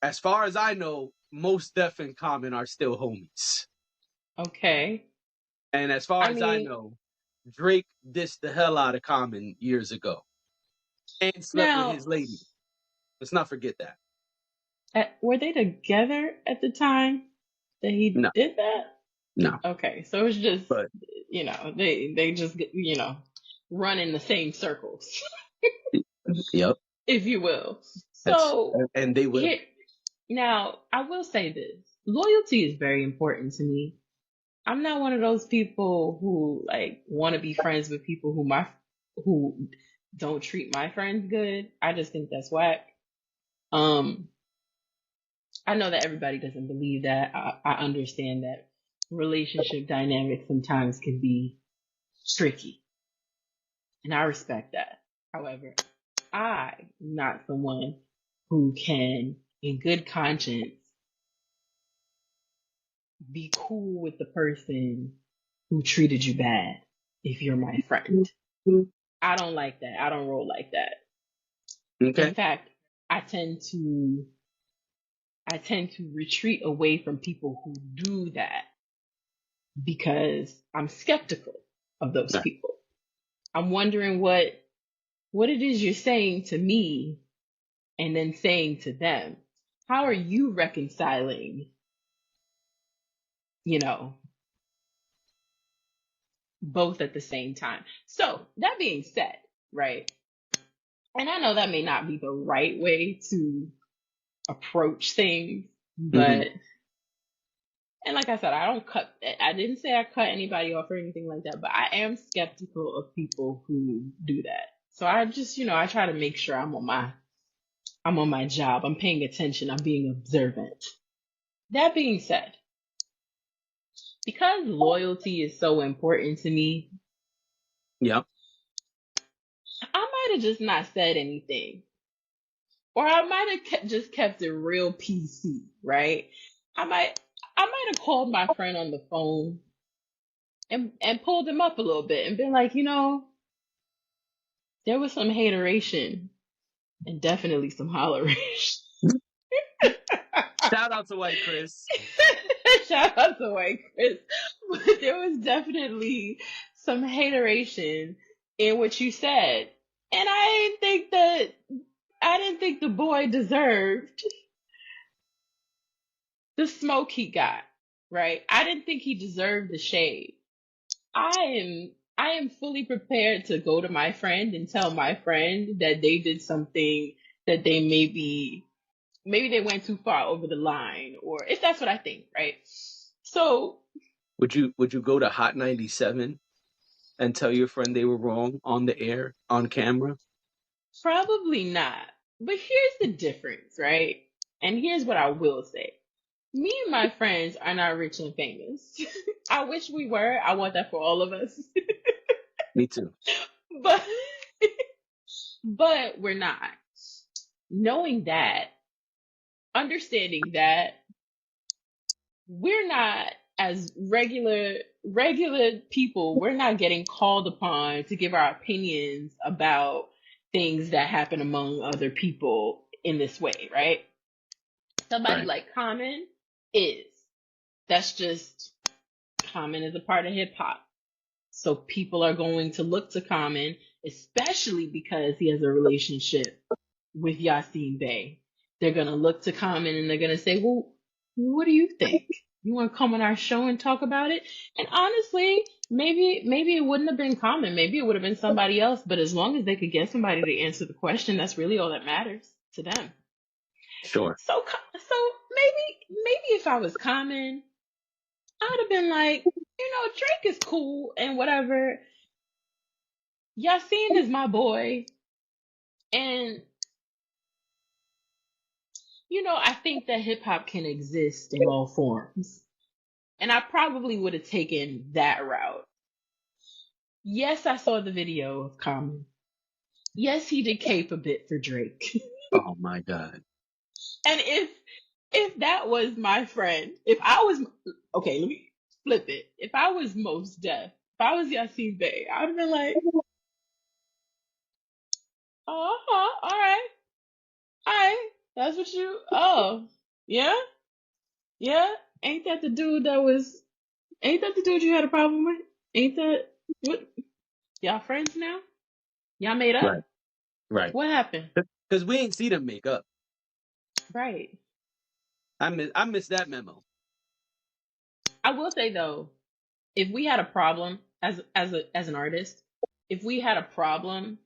As far as I know, Mos Def and Common are still homies. Okay. And as far I as I mean, know, Drake dissed the hell out of Common years ago and slept with now, his lady. Let's not forget that. were they together at the time that he No, did that? no. Okay, so it was just, But they just, run in the same circles, yep, if you will. that's So and they will. here, now, I will say this: loyalty is very important to me. I'm not one of those people who like want to be friends with people who don't treat my friends good. I just think that's whack. Um, I know that everybody doesn't believe that. I understand that relationship dynamics sometimes can be tricky, and I respect that. However, I'm not someone who can, in good conscience, be cool with the person who treated you bad if you're my friend. I don't like that. I don't roll like that. In Okay. fact, I tend to retreat away from people who do that because I'm skeptical of those Right. people. I'm wondering what it is you're saying to me and then saying to them. How are you reconciling, you know, both at the same time? So, that being said, right? And I know that may not be the right way to approach things, Mm-hmm. but and like I said, I didn't say I cut anybody off or anything like that, but I am skeptical of people who do that. So I just, I try to make sure I'm on my job. I'm paying attention. I'm being observant. That being said, because loyalty is so important to me, Yep. I might have just not said anything. Or I might have just kept it real PC, right? I might I might have called my friend on the phone and pulled him up a little bit and been like, there was some hateration and definitely some holleration. Shout out to White Chris. Shout out to White Chris. But there was definitely some hateration in what you said. And I didn't think the boy deserved the smoke he got, right? I didn't think he deserved the shade. I am fully prepared to go to my friend and tell my friend that they did something that they maybe they went too far over the line, or if that's what I think, right? So Would you go to Hot 97 and tell your friend they were wrong on the air, on camera? probably not. But here's the difference, right? And here's what I will say. Me and my friends are not rich and famous. I wish we were. I want that for all of us. Me too. but but we're not. Knowing that, understanding that we're not as regular people, we're not getting called upon to give our opinions about things that happen among other people in this way, right? Somebody Right. like Common is. That's just Common is a part of hip hop. So people are going to look to Common, especially because he has a relationship with Yasin Bey. They're going to look to Common and they're going to say, well, what do you think? You want to come on our show and talk about it? And honestly, maybe it wouldn't have been Common. Maybe it would have been somebody else. But as long as they could get somebody to answer the question, that's really all that matters to them. Sure. So maybe if I was Common, I'd have been like, Drake is cool and whatever. Yasin is my boy. And, I think that hip hop can exist in all forms. And I probably would have taken that route. Yes, I saw the video of Common. Yes, he did cape a bit for Drake. Oh my God. And if that was my friend, if I was okay, let me flip it. If I was Mos Def, if I was Yasin Bey, I'd have been like, all right, all right. That's what you. Oh, yeah, yeah. Ain't that the dude that was? Ain't that the dude you had a problem with? Ain't that what? Y'all friends now? Y'all made up? Right. Right. What happened? Because we ain't see them make up. Right. I missed that memo. I will say though, if we had a problem as an artist, if we had a problem,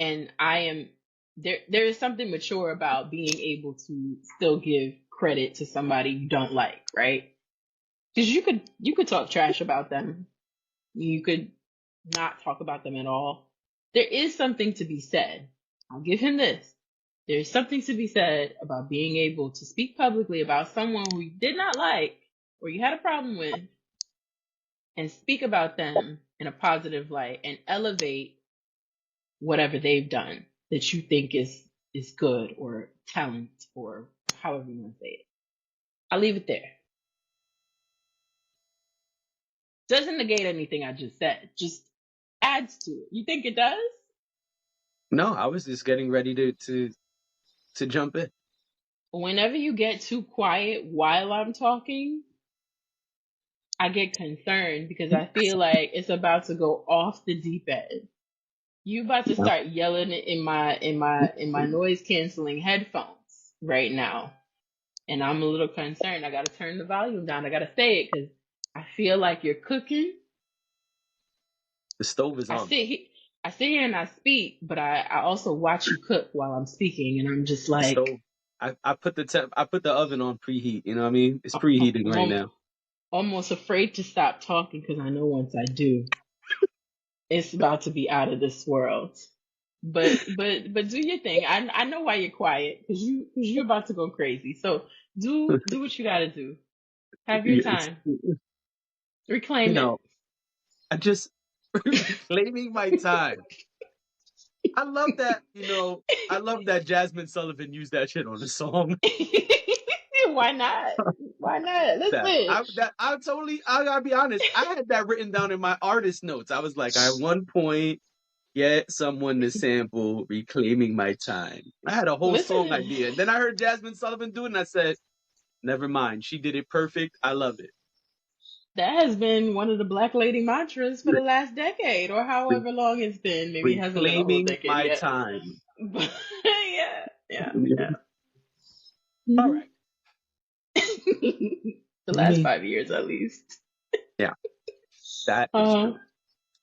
and I am there is something mature about being able to still give credit to somebody you don't like, right? Because you could talk trash about them, you could not talk about them at all. There is something to be said. I'll give him this. There's something to be said about being able to speak publicly about someone who you did not like or you had a problem with and speak about them in a positive light and elevate whatever they've done that you think is good or talent or however you want to say it. I'll leave it there. Doesn't negate anything I just said. Just adds to it. You think it does? No, I was just getting ready to jump in. Whenever you get too quiet while I'm talking, I get concerned because I feel like it's about to go off the deep end. You about to Yeah. start yelling in my noise canceling headphones right now. And I'm a little concerned. I gotta turn the volume down. I gotta say it because I feel like you're cooking. The stove is I on. sit here, I sit here and I speak, but I also watch you cook while I'm speaking, and I'm just The stove. like, I put the oven on preheat. You know what I mean? It's preheating right I'm now. almost afraid to stop talking because I know once I do, it's about to be out of this world. But do your thing. I know why you're quiet because you're about to go crazy. So do what you gotta do. Have your It's, time. you Reclaim it. know, I just reclaiming my time. I love that. I love that Jasmine Sullivan used that shit on the song. Why not? Why not? Listen. I gotta be honest. I had that written down in my artist notes. I was like, at one point, get someone to sample "Reclaiming My Time." I had a whole song Listen. idea, and then I heard Jasmine Sullivan do it, and I said, never mind. She did it perfect. I love it. That has been one of the Black Lady mantras for the last decade, or Re- however long it's been. Maybe it hasn't been a whole Reclaiming decade my yet. time. But yeah, yeah, Yeah. yeah. All Mhm. right. The Let last me. 5 years, at least. Yeah, that is Uh, true.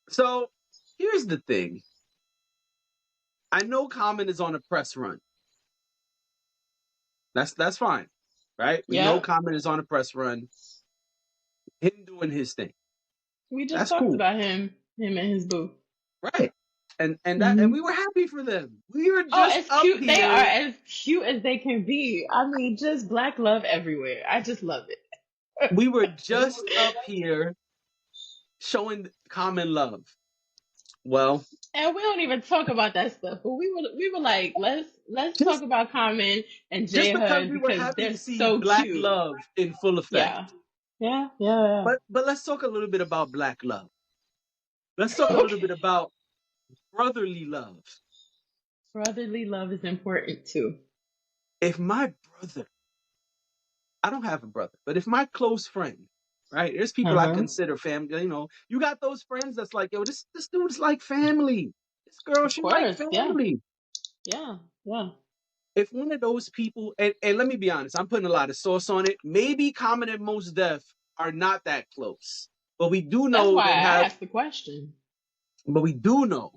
So here's the thing. I know Common is on a press run. That's fine, right? We know yeah. Common is on a press run. Him doing his thing. We just That's talked cool, about him and his boo. right? And Hmm. we were happy for them. We were Oh, just as up cute they are, here. as cute as they can be. I mean, just black love everywhere. I just love it. We were just up here showing Common love. Well, And we don't even talk about that stuff. But we were like, let's talk just about Common and just J because Hud we were because happy they're to see so Black cute. love in full effect. Yeah. Yeah, yeah, But let's talk a little bit about Black love. Let's talk yeah. a little Okay. bit about brotherly love. Brotherly love is important too. If my brother, I don't have a brother, but if my close friend, right? There's people I Uh-huh. consider family. You got those friends that's like, yo, this dude's like family. This girl, Of she like course. Yeah. family. Yeah. Yeah. If one of those people, and let me be honest, I'm putting a lot of sauce on it. Maybe Common and Mos Def are not that close, but we do That's know why they I have. asked the question. But we do know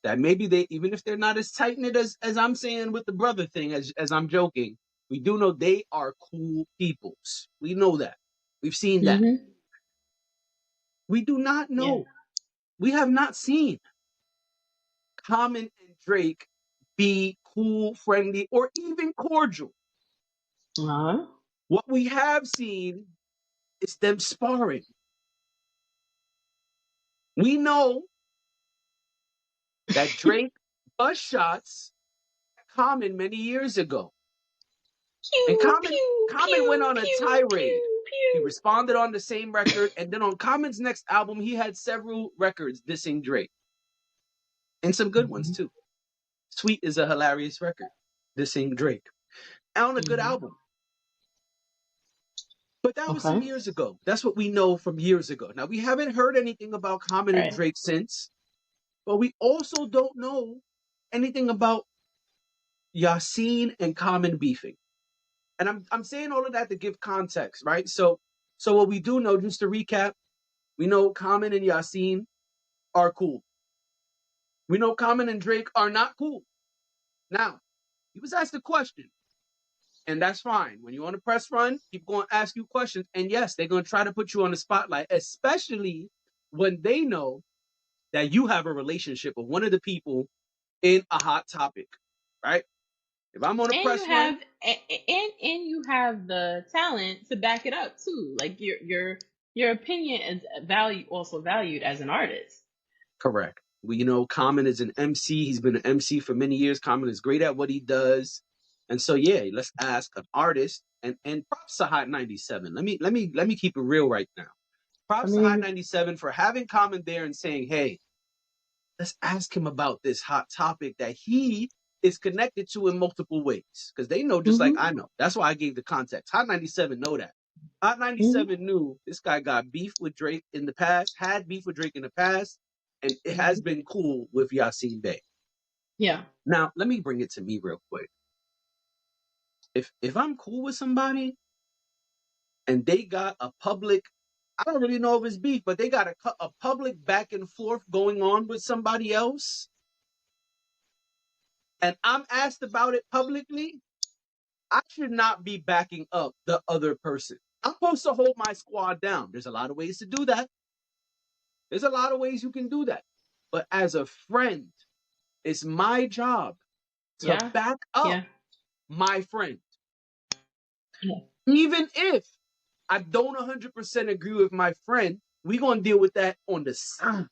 that maybe they, even if they're not as tight knit as I'm saying with the brother thing, as I'm joking, we do know they are cool peoples. We know that. We've seen that. Mm-hmm. We do not Yeah. know. We have not seen Common and Drake be cool, friendly, or even cordial. Uh-huh. What we have seen is them sparring. We know that Drake bust shots at Common many years ago. And Pew, pew, Common went pew, on a pew, tirade. pew, He pew. responded on the same record, and then on Common's next album, he had several records dissing Drake, and some good ones Mhm. too. Sweet is a hilarious record. This ain't Drake. On a good Hmm. album. But that was some Okay. years ago. That's what we know from years ago. Now we haven't heard anything about Common and Right. Drake since, but we also don't know anything about Yasin and Common beefing. And I'm saying all of that to give context, right? So what we do know, just to recap, we know Common and Yasin are cool. We know Common and Drake are not cool. Now, he was asked a question, and that's fine. When you're on a press run, people going to ask you questions, and yes, they're going to try to put you on the spotlight, especially when they know that you have a relationship with one of the people in a hot topic, right? If I'm on a And you press run, have and you have the talent to back it up too. Like your opinion is also valued as an artist. correct. Well, you know, Common is an MC. He's been an MC for many years. Common is great at what he does. And so yeah, let's ask an artist and props to Hot 97. Let me keep it real right now. I Props to Hot mean, 97 for having Common there and saying, hey, let's ask him about this hot topic that he is connected to in multiple ways. Because they know just like hmm I know. That's why I gave the context. Hot 97 know that. Hot hmm 97 knew this guy got beef with Drake in the past, had beef with Drake in the past, and it has hmm been cool with Yasin Bey. yeah, Now, let me bring it to me real quick. If I'm cool with somebody and they got a public, I don't really know if it's beef, but they got a public back and forth going on with somebody else, and I'm asked about it publicly, I should not be backing up the other person. I'm supposed to hold my squad down. There's a lot of ways to do that. There's a lot of ways you can do that. But as a friend, it's my job to yeah, back up yeah, my friend. yeah. Even if I don't 100% agree with my friend, we're going to deal with that on the side.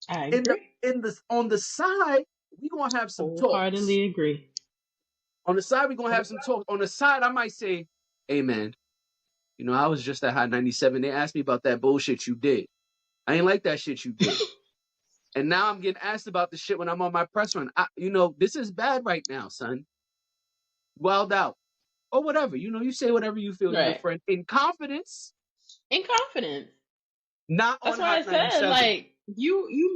I In the agree. in the on the side, we're going to have some talks. Wholeheartedly agree. On the side, we're going to have some talks. On the side, I might say, "Hey man, you know, I was just at Hot 97. They asked me about that bullshit you did. I ain't like that shit you did. And now I'm getting asked about the shit when I'm on my press run. You know, this is bad right now, son. Wild out. Or whatever. You know, you say whatever you feel to your Right. friend in confidence, In confidence. not That's on why Hot I said 97. like you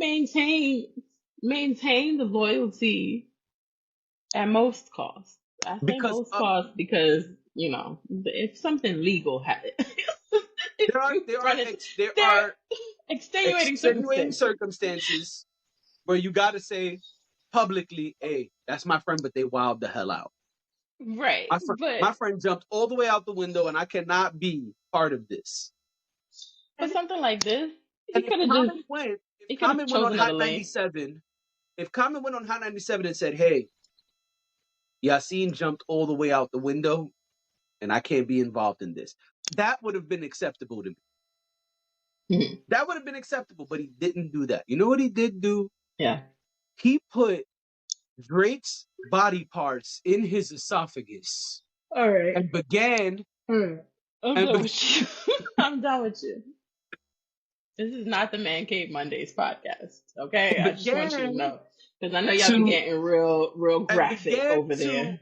maintain the loyalty at most costs. I say Because most costs because if something legal if there are you there are run into ex, there there are are extenuating extenuating circumstances. circumstances where you got to say publicly, "Hey, that's my friend, but they wild the hell out. Right. My friend jumped all the way out the window, and I cannot be part of this." But And something like this, and if Common went, if he could have Common went chose on another Hot lane. 97, if Common went on Hot 97 and said, "Hey, Yasin jumped all the way out the window, and I can't be involved in this," that would have been acceptable to me. Mhm. That would have been acceptable, but he didn't do that. You know what he did do? Yeah. He put Drake's body parts in his esophagus All right. and began All right. I'm and done be- with you. I'm done with you. This is not the Man Cave Mondays podcast. Okay, and I just want you to began know because I know y'all be to getting real and graphic began over to there.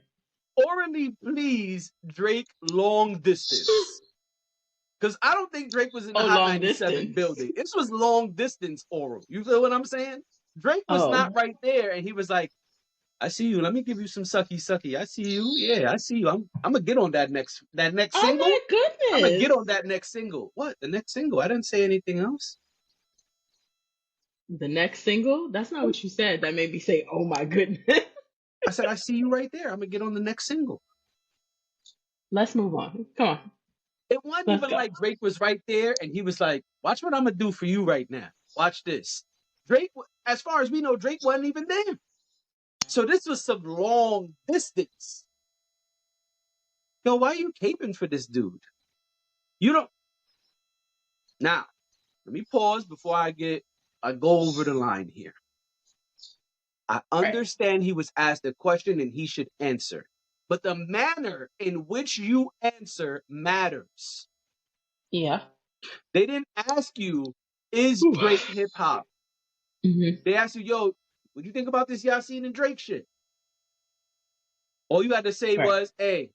orally please Drake long distance. Because I don't think Drake was in the Oh, Hot long 97 distance. building. This was long distance oral. You feel what I'm saying? Drake was not Oh, right there, and he was like, "I see you. Let me give you some sucky sucky. I see you. Yeah, I see you. I'm gonna get on that next oh single. my I'm gonna get goodness. on that next single. What? The next single? I didn't say anything else. The next single? That's not what you said. That made me say, "Oh my goodness." I said I see you right there. I'm gonna get on the next single. Let's move on. Come on, It wasn't let's even go. like Drake was right there, and he was like, "Watch what I'm gonna do for you right now. Watch this." Drake, as far as we know, Drake wasn't even there. So this was some long distance. Yo, why are you caping for this dude? You don't. Now, let me pause before I go over the line here. I Right? understand he was asked a question and he should answer. But the manner in which you answer matters. Yeah. They didn't ask you, is Ooh. Drake hip hop? hmm They asked you, yo, what do you think about this Yasin and Drake shit? All you had to say Right. was, hey,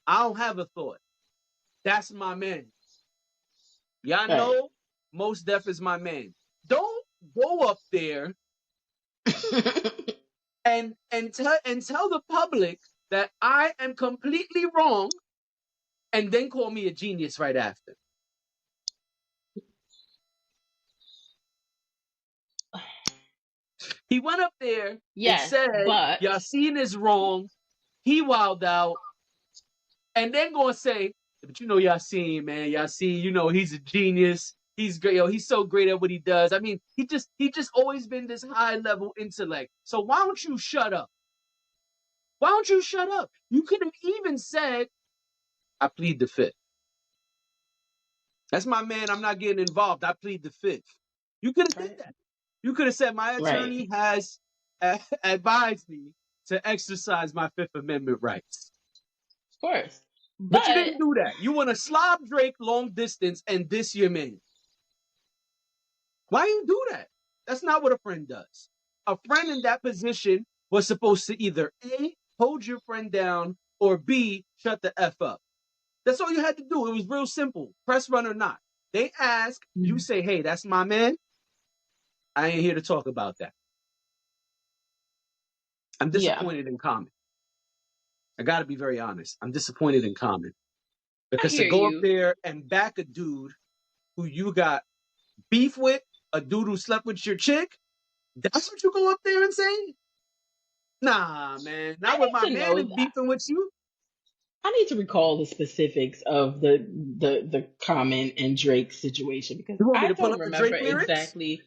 I don't have a thought. That's my man. Y'all Right. know Mos Def is my man. Don't go up there and tell the public that I am completely wrong and then call me a genius right after. He went up there and Yes, said, but Yassine is wrong. He wilded out. And then gonna say, but you know Yassine, man. Yassine, you know, he's a genius. He's great. Yo, he's so great at what he does. I mean, he just always been this high level intellect. So why don't you shut up? Why don't you shut up? You could have even said, I plead the fifth. That's my man. I'm not getting involved. I plead the fifth. You could have did right. that. You could have said, my Right. attorney has advised me to exercise my Fifth Amendment rights. Of course. But you But didn't do that. You want to slob Drake long distance and diss your man. Why you do that? That's not what a friend does. A friend in that position was supposed to either A, hold your friend down, or B, shut the F up. That's all you had to do. It was real simple. Press run or not. They ask, you say, hey, that's my man. I ain't here to talk about that. I'm yeah, disappointed in Common. I got to be very honest. I'm disappointed in Common. I Because to hear go up you. there and back a dude who you got beef with, a dude who slept with your chick, that's what you go up there and say? Nah, man. I Not when my need to man know is that. beefing with you. I need to recall the specifics of the Common and Drake situation because You want me I to pull don't up the remember Drake lyrics? exactly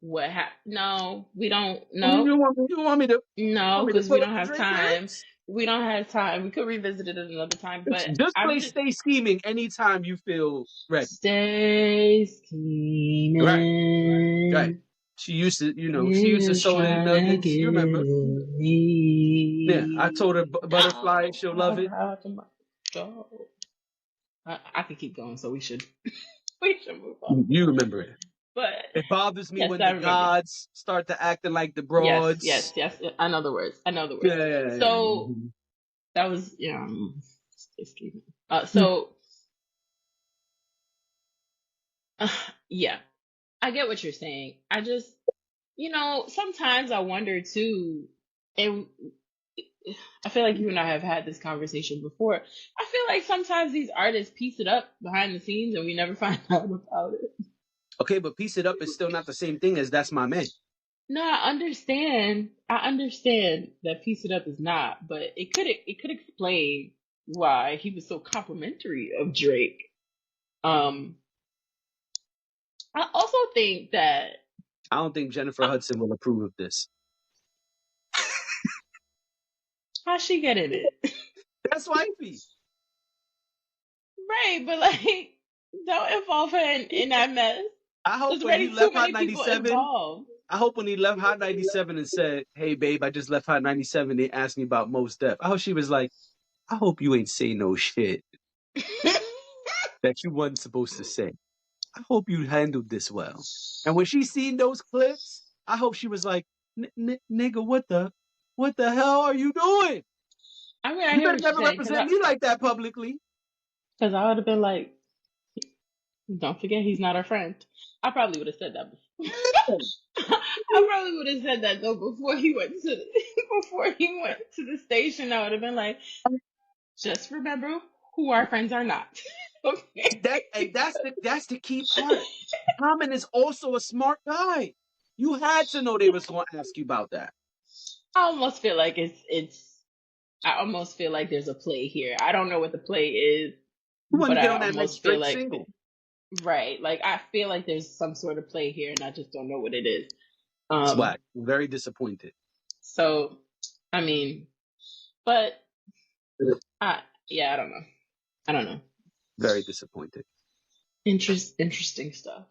what happened. No, we don't. You No, want me, you want me to no, because we pull up don't the have Drake time. lyrics? We don't have time. We could revisit it at another time. But Just I'm play just Stay Scheming anytime you feel ready. stay Right, right. scheming. She used to Is soda and trying to nuggets. You remember? get Yeah, I told her me butterfly, down. she'll love it. How to my dog. I could keep going, so we should we should move on. You remember it. But It bothers me yes, when I the remember. gods start to acting like the Yes, yes, broads. yes. I know the words. I know the words. Yeah, yeah, yeah. So Mhm. that was excuse me. So yeah, I get what you're saying. I just sometimes I wonder too, and I feel like you and I have had this conversation before. I feel like sometimes these artists piece it up behind the scenes and we never find out about it. Okay, but piece it up is still not the same thing as that's my man. No, I understand. I understand that piece it up is not, but it could explain why he was so complimentary of Drake. Um, I also think that I don't think Jennifer uh, Hudson will approve of this. how she get in it, That's wifey. right? But like, don't involve her in that mess. I hope There's when he already too left Hot many people 97, involved. I hope when he left Hot 97 and said, hey, babe, I just left Hot 97, they asked me about Mos Def. I hope she was like, I hope you ain't say no shit that you wasn't supposed to say. I hope you handled this well. And when she seen those clips, I hope she was like, nigga, what the hell are you doing? I mean, I You hear better what you're never saying because represent me like that publicly. I would have been like, don't forget he's not our friend. I probably would have said that before. I probably would have said that though before he went to the station. I would have been like, just remember who our friends are not. That Okay. and that's the key part. Common is also a smart guy. You had to know they was going to ask you about that. I almost feel like it's. I almost feel like there's a play here. I don't know what the play is, You want but to get I on that next almost feel Drake like single. right. Like I feel like there's some sort of play here, and I just don't know what it is. Swag. Very disappointed. So I mean, but yeah, I don't know. I don't know. Very disappointed. Interesting stuff.